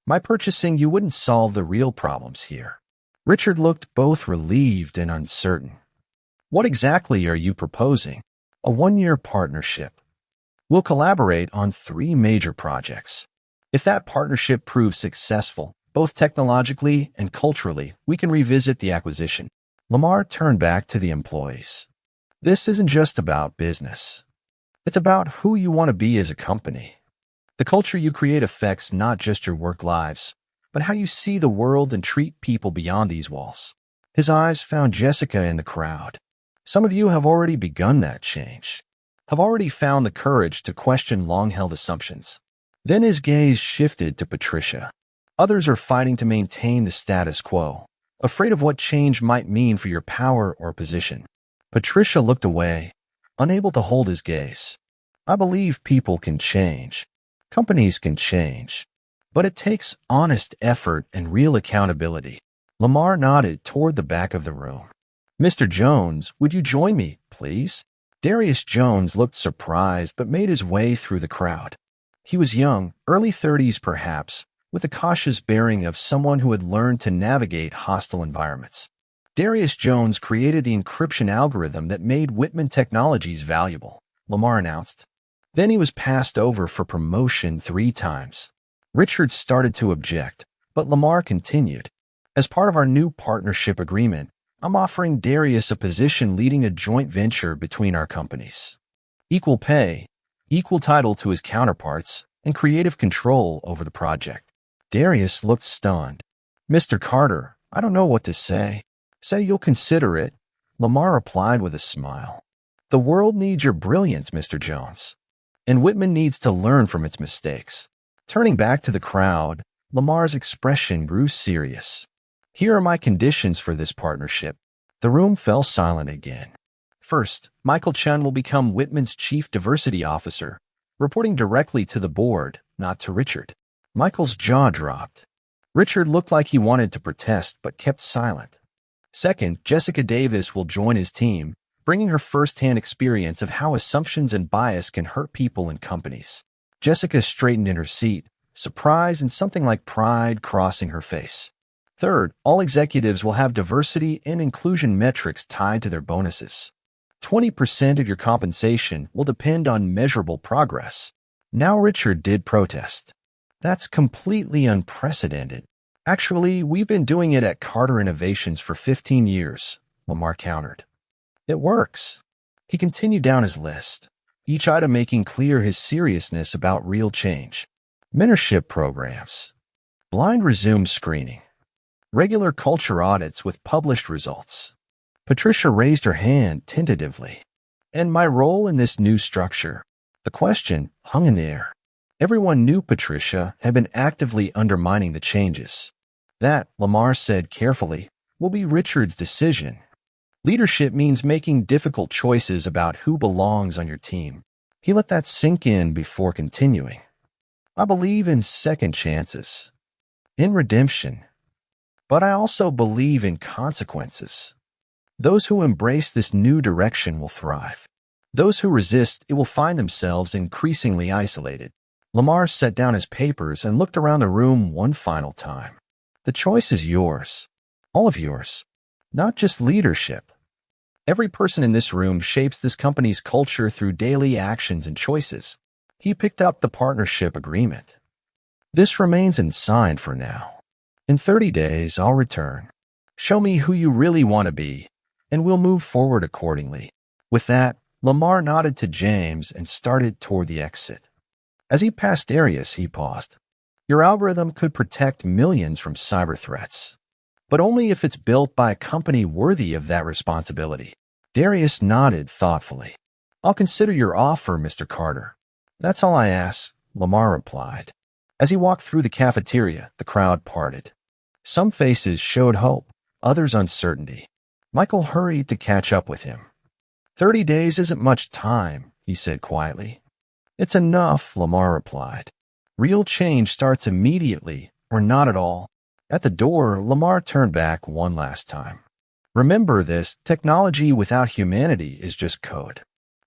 My purchasing you wouldn't solve the real problems here. Richard looked both relieved and uncertain. What exactly are you proposing? A 1-year partnership. We'll collaborate on 3 major projects. If that partnership proves successful, both technologically and culturally, we can revisit the acquisition. Lamar turned back to the employees. This isn't just about business. It's about who you want to be as a company. The culture you create affects not just your work lives, but how you see the world and treat people beyond these walls. His eyes found Jessica in the crowd. Some of you have already begun that change, have already found the courage to question long-held assumptions. Then his gaze shifted to Patricia. Others are fighting to maintain the status quo, afraid of what change might mean for your power or position. Patricia looked away, unable to hold his gaze. I believe people can change. Companies can change. But it takes honest effort and real accountability. Lamar nodded toward the back of the room. Mr. Jones, would you join me, please? Darius Jones looked surprised but made his way through the crowd. He was young, early 30s perhaps, with the cautious bearing of someone who had learned to navigate hostile environments. Darius Jones created the encryption algorithm that made Whitman Technologies valuable, Lamar announced. Then he was passed over for promotion 3 times. Richard started to object, but Lamar continued. As part of our new partnership agreement, I'm offering Darius a position leading a joint venture between our companies. Equal pay, equal title to his counterparts, and creative control over the project. Darius looked stunned. Mr. Carter, I don't know what to say. Say you'll consider it, Lamar replied with a smile. The world needs your brilliance, Mr. Jones. And Whitman needs to learn from its mistakes. Turning back to the crowd, Lamar's expression grew serious. Here are my conditions for this partnership. The room fell silent again. First, Michael Chen will become Whitman's Chief Diversity Officer, reporting directly to the board, not to Richard. Michael's jaw dropped. Richard looked like he wanted to protest but kept silent. Second, Jessica Davis will join his team, bringing her first-hand experience of how assumptions and bias can hurt people and companies. Jessica straightened in her seat, surprise and something like pride crossing her face. Third, all executives will have diversity and inclusion metrics tied to their bonuses. 20% of your compensation will depend on measurable progress. Now Richard did protest. That's completely unprecedented. Actually, we've been doing it at Carter Innovations for 15 years, Lamar countered. It works. He continued down his list, each item making clear his seriousness about real change. Mentorship programs, blind resume screening, regular culture audits with published results. Patricia raised her hand tentatively. And my role in this new structure? The question hung in the air. Everyone knew Patricia had been actively undermining the changes. That, Lamar said carefully, will be Richard's decision. Leadership means making difficult choices about who belongs on your team. He let that sink in before continuing. I believe in second chances, in redemption, but I also believe in consequences. Those who embrace this new direction will thrive. Those who resist it will find themselves increasingly isolated. Lamar set down his papers and looked around the room one final time. The choice is yours, all of yours, not just leadership. Every person in this room shapes this company's culture through daily actions and choices. He picked up the partnership agreement. This remains unsigned for now. In 30 days, I'll return. Show me who you really want to be, and we'll move forward accordingly. With that, Lamar nodded to James and started toward the exit. As he passed Darius, he paused. Your algorithm could protect millions from cyber threats, but only if it's built by a company worthy of that responsibility. Darius nodded thoughtfully. I'll consider your offer, Mr. Carter. That's all I ask, Lamar replied. As he walked through the cafeteria, the crowd parted. Some faces showed hope, others uncertainty. Michael hurried to catch up with him. 30 days isn't much time, he said quietly. It's enough, Lamar replied. Real change starts immediately, or not at all. At the door, Lamar turned back one last time. Remember this, technology without humanity is just code.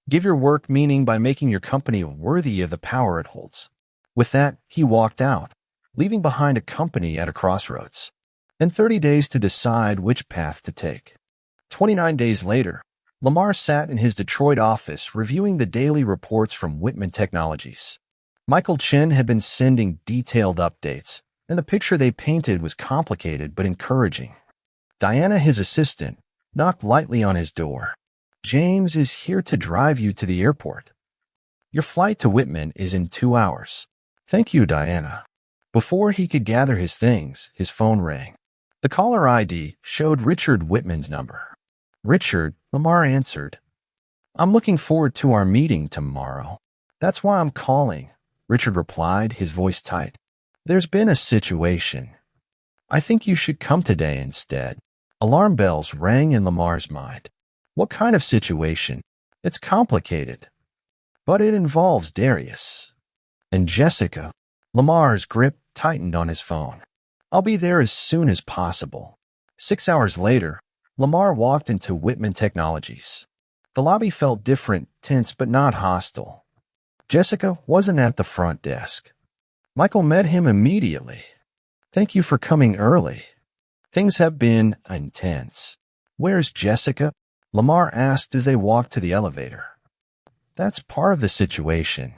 Give your work meaning by making your company worthy of the power it holds. With that, he walked out, leaving behind a company at a crossroads, and 30 days to decide which path to take. 29 days later, Lamar sat in his Detroit office reviewing the daily reports from Whitman Technologies. Michael Chen had been sending detailed updates, and the picture they painted was complicated but encouraging. Diana, his assistant, knocked lightly on his door. James is here to drive you to the airport. Your flight to Whitman is in 2 hours. Thank you, Diana. Before he could gather his things, his phone rang. The caller ID showed Richard Whitman's number. Richard, Lamar answered. I'm looking forward to our meeting tomorrow. That's why I'm calling, Richard replied, his voice tight. There's been a situation. I think you should come today instead. Alarm bells rang in Lamar's mind. What kind of situation? It's complicated, but it involves Darius. And Jessica. Lamar's grip tightened on his phone. I'll be there as soon as possible. 6 hours later, Lamar walked into Whitman Technologies. The lobby felt different, tense but not hostile. Jessica wasn't at the front desk. Michael met him immediately. "Thank you for coming early. Things have been intense." "Where's Jessica?" Lamar asked as they walked to the elevator. "That's part of the situation.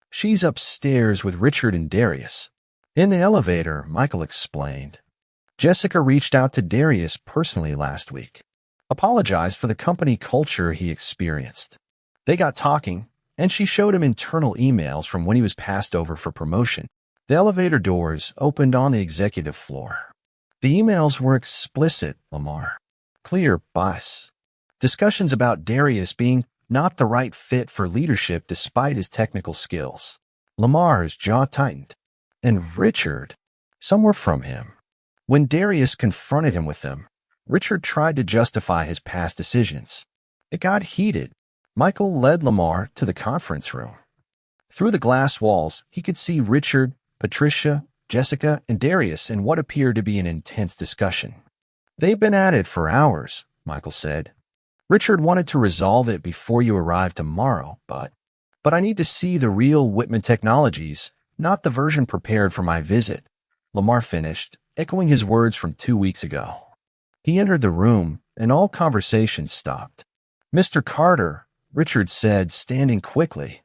She's upstairs with Richard and Darius." In the elevator, Michael explained. Jessica reached out to Darius personally last week, apologized for the company culture he experienced. They got talking, and she showed him internal emails from when he was passed over for promotion. The elevator doors opened on the executive floor. The emails were explicit, Lamar. Clear bias. Discussions about Darius being not the right fit for leadership despite his technical skills. Lamar's jaw tightened. And Richard, some were from him. When Darius confronted him with them, Richard tried to justify his past decisions. It got heated. Michael led Lamar to the conference room. Through the glass walls, he could see Richard, Patricia, Jessica, and Darius in what appeared to be an intense discussion. "They've been at it for hours," Michael said. "Richard wanted to resolve it before you arrive tomorrow, but I need to see the real Whitman Technologies, not the version prepared for my visit," Lamar finished, echoing his words from 2 weeks ago. He entered the room, and all conversation stopped. "Mr. Carter," Richard said, standing quickly.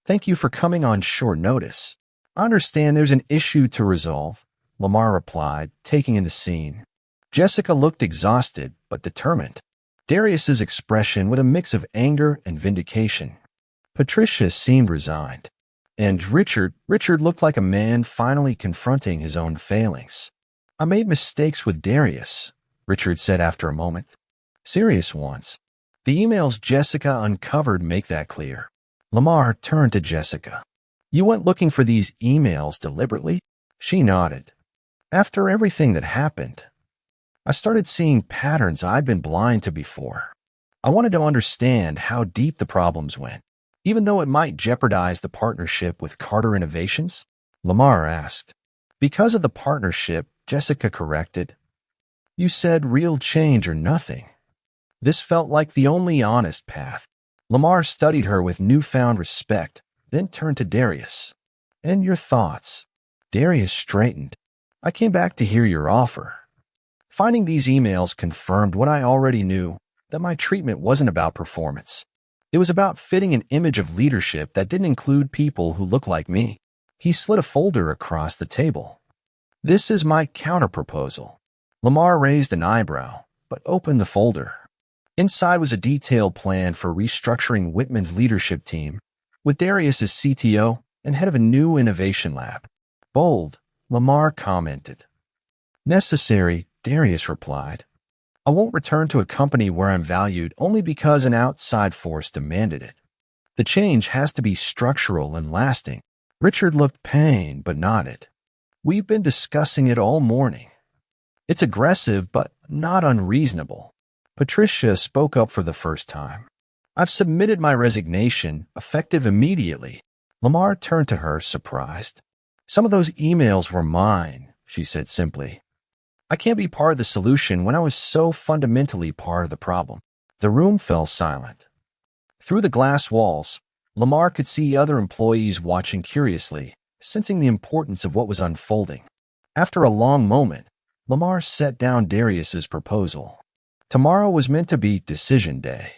"Thank you for coming on short notice. I understand there's an issue to resolve," Lamar replied, taking in the scene. Jessica looked exhausted, but determined. Darius's expression with a mix of anger and vindication. Patricia seemed resigned. And Richard looked like a man finally confronting his own failings. "I made mistakes with Darius," Richard said after a moment. "Serious ones. The emails Jessica uncovered make that clear." Lamar turned to Jessica. "You went looking for these emails deliberately?" She nodded. "After everything that happened, I started seeing patterns I'd been blind to before. I wanted to understand how deep the problems went, even though it might jeopardize the partnership with Carter Innovations," Lamar asked. "Because of the partnership," Jessica corrected. "You said real change or nothing." This felt like the only honest path. Lamar studied her with newfound respect, then turned to Darius. "And your thoughts?" Darius straightened. "I came back to hear your offer. Finding these emails confirmed what I already knew, that my treatment wasn't about performance. It was about fitting an image of leadership that didn't include people who look like me." He slid a folder across the table. "This is my counterproposal." Lamar raised an eyebrow, but opened the folder. Inside was a detailed plan for restructuring Whitman's leadership team, with Darius as CTO and head of a new innovation lab. "Bold," Lamar commented. "Necessary," Darius replied. "I won't return to a company where I'm valued only because an outside force demanded it. The change has to be structural and lasting." Richard looked pained but nodded. "We've been discussing it all morning. It's aggressive but not unreasonable." Patricia spoke up for the first time. "I've submitted my resignation, effective immediately." Lamar turned to her, surprised. "Some of those emails were mine," she said simply. "I can't be part of the solution when I was so fundamentally part of the problem." The room fell silent. Through the glass walls, Lamar could see other employees watching curiously, sensing the importance of what was unfolding. After a long moment, Lamar set down Darius's proposal. "Tomorrow was meant to be decision day.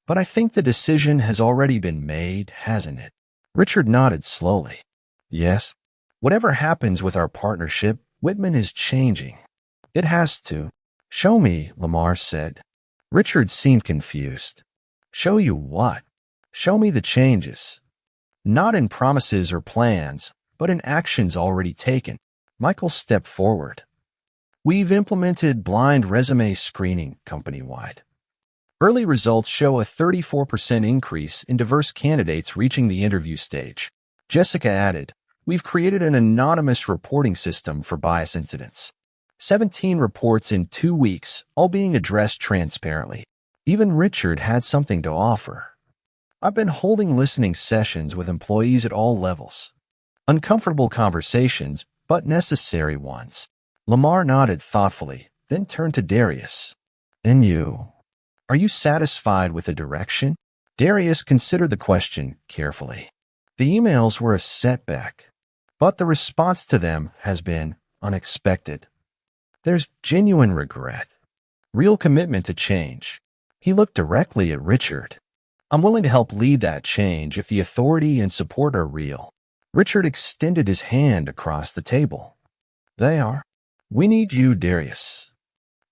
But I think the decision has already been made, hasn't it?" Richard nodded slowly. "Yes. Whatever happens with our partnership, Whitman is changing. It has to." "Show me," Lamar said. Richard seemed confused. "Show you what?" "Show me the changes. Not in promises or plans, but in actions already taken." Michael stepped forward. "We've implemented blind resume screening company-wide. Early results show a 34% increase in diverse candidates reaching the interview stage." Jessica added, "We've created an anonymous reporting system for bias incidents. 17 reports in 2 weeks, all being addressed transparently." Even Richard had something to offer. "I've been holding listening sessions with employees at all levels. Uncomfortable conversations, but necessary ones." Lamar nodded thoughtfully, then turned to Darius. "And you? Are you satisfied with the direction?" Darius considered the question carefully. The emails were a setback, but the response to them has been unexpected. There's genuine regret, real commitment to change. He looked directly at Richard. "I'm willing to help lead that change if the authority and support are real." Richard extended his hand across the table. "They are. We need you, Darius.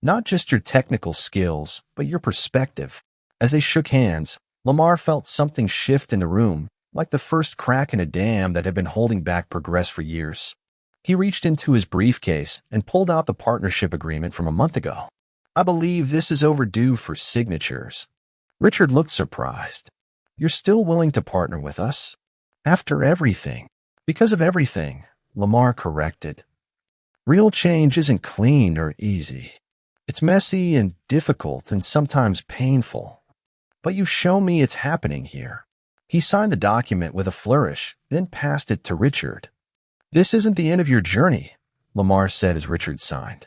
Not just your technical skills, but your perspective." As they shook hands, Lamar felt something shift in the room, like the first crack in a dam that had been holding back progress for years. He reached into his briefcase and pulled out the partnership agreement from a month ago. "I believe this is overdue for signatures." Richard looked surprised. "You're still willing to partner with us? After everything?" "Because of everything," Lamar corrected. "Real change isn't clean or easy. It's messy and difficult and sometimes painful. But you show me it's happening here." He signed the document with a flourish, then passed it to Richard. "This isn't the end of your journey," Lamar said as Richard signed.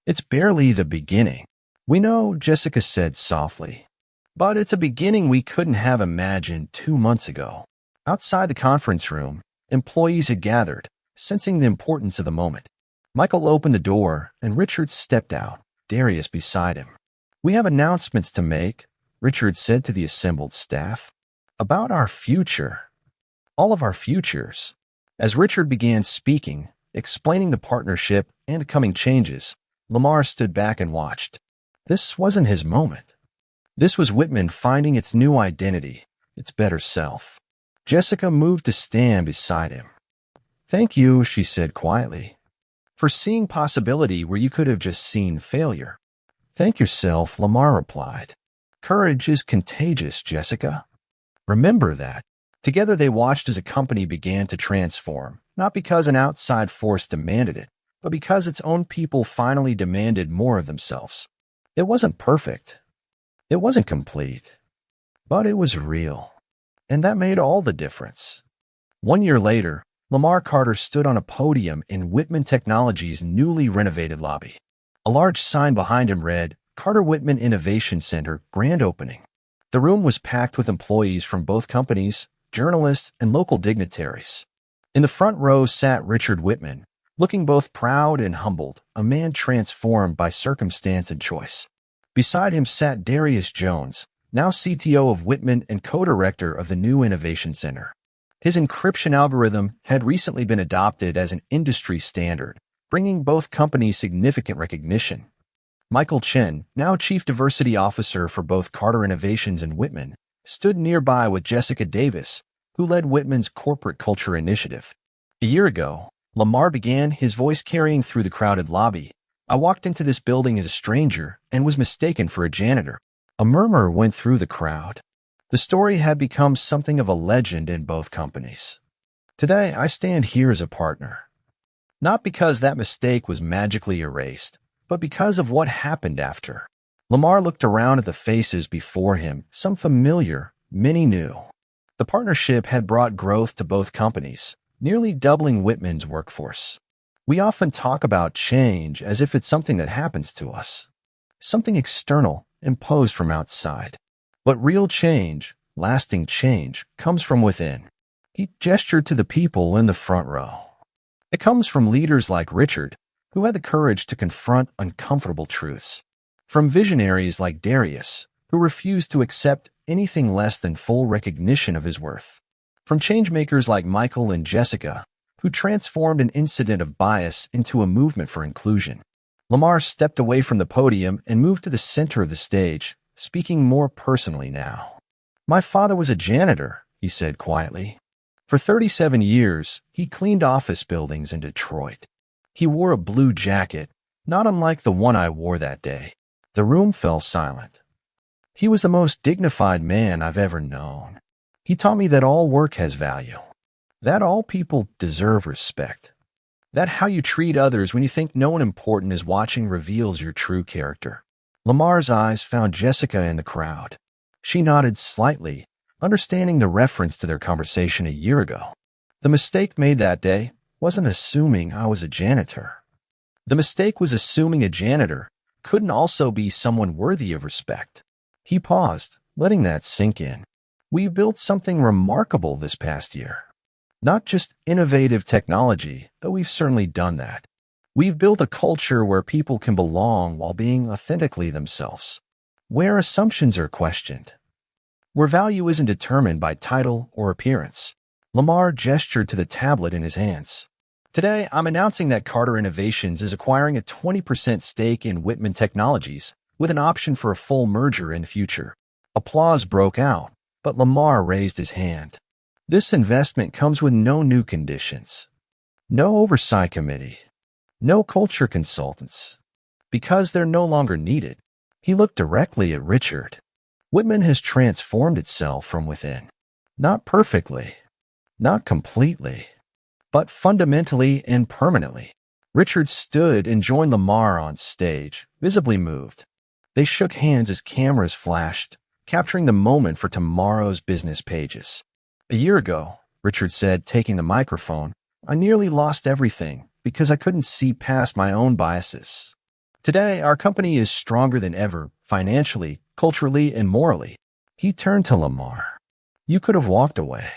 "It's barely the beginning." "We know," Jessica said softly. "But it's a beginning we couldn't have imagined 2 months ago." Outside the conference room, employees had gathered, sensing the importance of the moment. Michael opened the door, and Richard stepped out, Darius beside him. "We have announcements to make," Richard said to the assembled staff. "About our future. All of our futures." As Richard began speaking, explaining the partnership and the coming changes, Lamar stood back and watched. This wasn't his moment. This was Whitman finding its new identity, its better self. Jessica moved to stand beside him. "Thank you," she said quietly, "for seeing possibility where you could have just seen failure." "Thank yourself," Lamar replied. "Courage is contagious, Jessica. Remember that." Together they watched as a company began to transform, not because an outside force demanded it, but because its own people finally demanded more of themselves. It wasn't perfect. It wasn't complete. But it was real. And that made all the difference. 1 year later, Lamar Carter stood on a podium in Whitman Technologies' newly renovated lobby. A large sign behind him read, "Carter Whitman Innovation Center, Grand Opening." The room was packed with employees from both companies, journalists, and local dignitaries. In the front row sat Richard Whitman, looking both proud and humbled, a man transformed by circumstance and choice. Beside him sat Darius Jones, now CTO of Whitman and co-director of the new Innovation Center. His encryption algorithm had recently been adopted as an industry standard, bringing both companies significant recognition. Michael Chen, now Chief Diversity Officer for both Carter Innovations and Whitman, stood nearby with Jessica Davis, who led Whitman's corporate culture initiative. A year ago, Lamar began, his voice carrying through the crowded lobby. "I walked into this building as a stranger and was mistaken for a janitor." A murmur went through the crowd. The story had become something of a legend in both companies. "Today, I stand here as a partner. Not because that mistake was magically erased, but because of what happened after." Lamar looked around at the faces before him, some familiar, many new. The partnership had brought growth to both companies, nearly doubling Whitman's workforce. We often talk about change as if it's something that happens to us, something external, imposed from outside. But real change, lasting change, comes from within. He gestured to the people in the front row. It comes from leaders like Richard, who had the courage to confront uncomfortable truths. From visionaries like Darius, who refused to accept anything less than full recognition of his worth. From changemakers like Michael and Jessica, who transformed an incident of bias into a movement for inclusion. Lamar stepped away from the podium and moved to the center of the stage, speaking more personally now. "My father was a janitor," he said quietly. "For 37 years, he cleaned office buildings in Detroit. He wore a blue jacket, not unlike the one I wore that day." The room fell silent. "He was the most dignified man I've ever known. He taught me that all work has value, that all people deserve respect, that how you treat others when you think no one important is watching reveals your true character." Lamar's eyes found Jessica in the crowd. She nodded slightly, understanding the reference to their conversation a year ago. "The mistake made that day wasn't assuming I was a janitor. The mistake was assuming a janitor couldn't also be someone worthy of respect. He paused, letting that sink in. We've built something remarkable this past year. Not just innovative technology, though we've certainly done that. We've built a culture where people can belong while being authentically themselves, where assumptions are questioned, where value isn't determined by title or appearance. Lamar gestured to the tablet in his hands. Today, I'm announcing that Carter Innovations is acquiring a 20% stake in Whitman Technologies, with an option for a full merger in the future. Applause broke out, but Lamar raised his hand. This investment comes with no new conditions, no oversight committee, no culture consultants, because they're no longer needed. He looked directly at Richard. Whitman has transformed itself from within. Not perfectly, not completely, but fundamentally and permanently. Richard stood and joined Lamar on stage, visibly moved. They shook hands as cameras flashed, capturing the moment for tomorrow's business pages. A year ago, Richard said, taking the microphone, I nearly lost everything because I couldn't see past my own biases. Today, our company is stronger than ever, financially, culturally, and morally. He turned to Lamar. You could have walked away.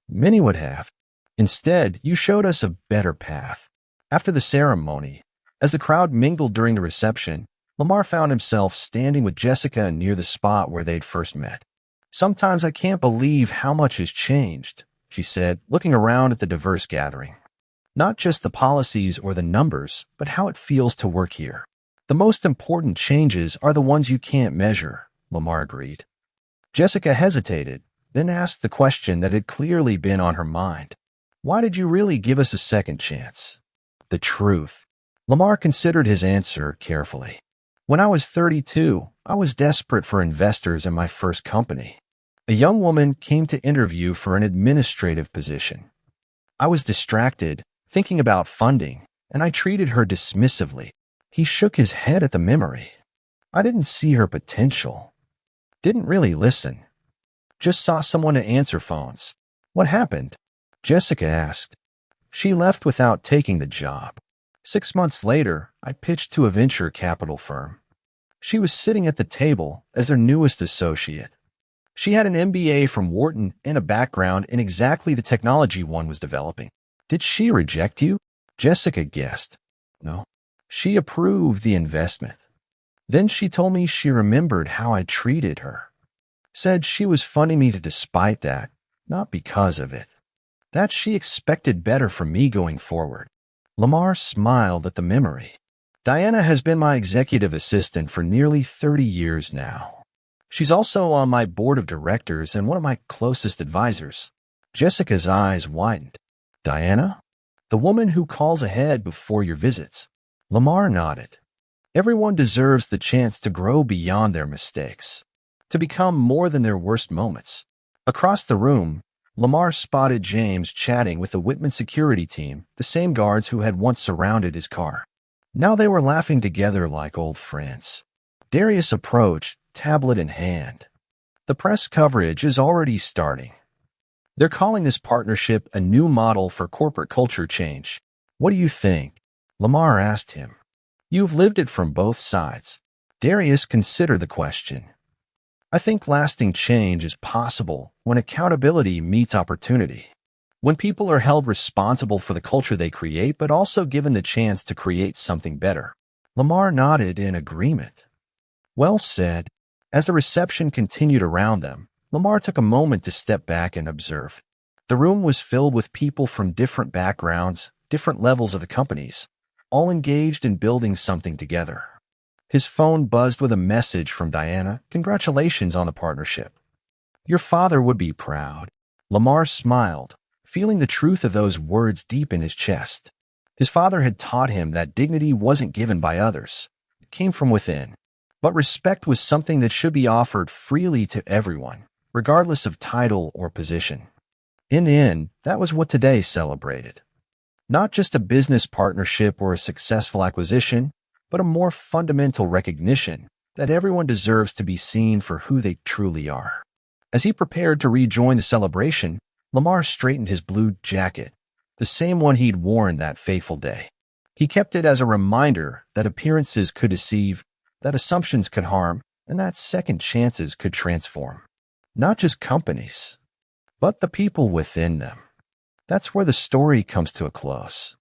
Many would have. Instead, you showed us a better path. After the ceremony, as the crowd mingled during the reception, Lamar found himself standing with Jessica near the spot where they'd first met. Sometimes I can't believe how much has changed, she said, looking around at the diverse gathering. Not just the policies or the numbers, but how it feels to work here. The most important changes are the ones you can't measure, Lamar agreed. Jessica hesitated, then asked the question that had clearly been on her mind. Why did you really give us a second chance? The truth. Lamar considered his answer carefully. When I was 32, I was desperate for investors in my first company. A young woman came to interview for an administrative position. I was distracted, thinking about funding, and I treated her dismissively. He shook his head at the memory. I didn't see her potential. Didn't really listen. Just saw someone to answer phones. What happened? Jessica asked. She left without taking the job. 6 months later, I pitched to a venture capital firm. She was sitting at the table as their newest associate. She had an MBA from Wharton and a background in exactly the technology one was developing. Did she reject you? Jessica guessed. No. She approved the investment. Then she told me she remembered how I treated her. Said she was funding me despite that, not because of it. That she expected better from me going forward. Lamar smiled at the memory. Diana has been my executive assistant for nearly 30 years now. She's also on my board of directors and one of my closest advisors. Jessica's eyes widened. Diana? The woman who calls ahead before your visits. Lamar nodded. Everyone deserves the chance to grow beyond their mistakes, to become more than their worst moments. Across the room, Lamar spotted James chatting with the Whitman security team, the same guards who had once surrounded his car. Now they were laughing together like old friends. Darius approached, tablet in hand. The press coverage is already starting. They're calling this partnership a new model for corporate culture change. What do you think? Lamar asked him. You've lived it from both sides. Darius considered the question. I think lasting change is possible when accountability meets opportunity. When people are held responsible for the culture they create, but also given the chance to create something better. Lamar nodded in agreement. Well said. As the reception continued around them, Lamar took a moment to step back and observe. The room was filled with people from different backgrounds, different levels of the companies, all engaged in building something together. His phone buzzed with a message from Diana. Congratulations on the partnership. Your father would be proud. Lamar smiled, feeling the truth of those words deep in his chest. His father had taught him that dignity wasn't given by others. It came from within. But respect was something that should be offered freely to everyone, regardless of title or position. In the end, that was what today celebrated. Not just a business partnership or a successful acquisition, but a more fundamental recognition that everyone deserves to be seen for who they truly are. As he prepared to rejoin the celebration, Lamar straightened his blue jacket, the same one he'd worn that fateful day. He kept it as a reminder that appearances could deceive, that assumptions could harm, and that second chances could transform. Not just companies, but the people within them. That's where the story comes to a close.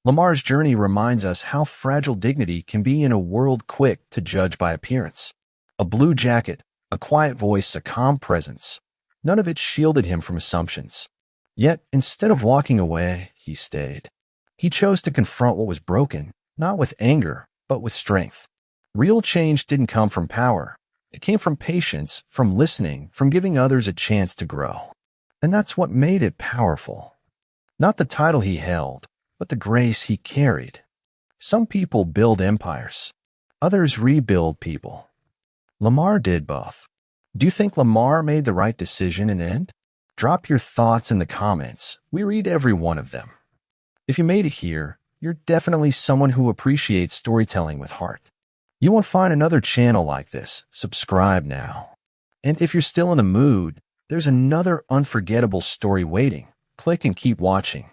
Lamar's journey reminds us how fragile dignity can be in a world quick to judge by appearance. A blue jacket, a quiet voice, a calm presence. None of it shielded him from assumptions. Yet, instead of walking away, he stayed. He chose to confront what was broken, not with anger, but with strength. Real change didn't come from power. It came from patience, from listening, from giving others a chance to grow. And that's what made it powerful. Not the title he held, but the grace he carried. Some people build empires. Others rebuild people. Lamar did both. Do you think Lamar made the right decision in the end? Drop your thoughts in the comments. We read every one of them. If you made it here, you're definitely someone who appreciates storytelling with heart. You won't find another channel like this. Subscribe now. And if you're still in the mood, there's another unforgettable story waiting. Click and keep watching.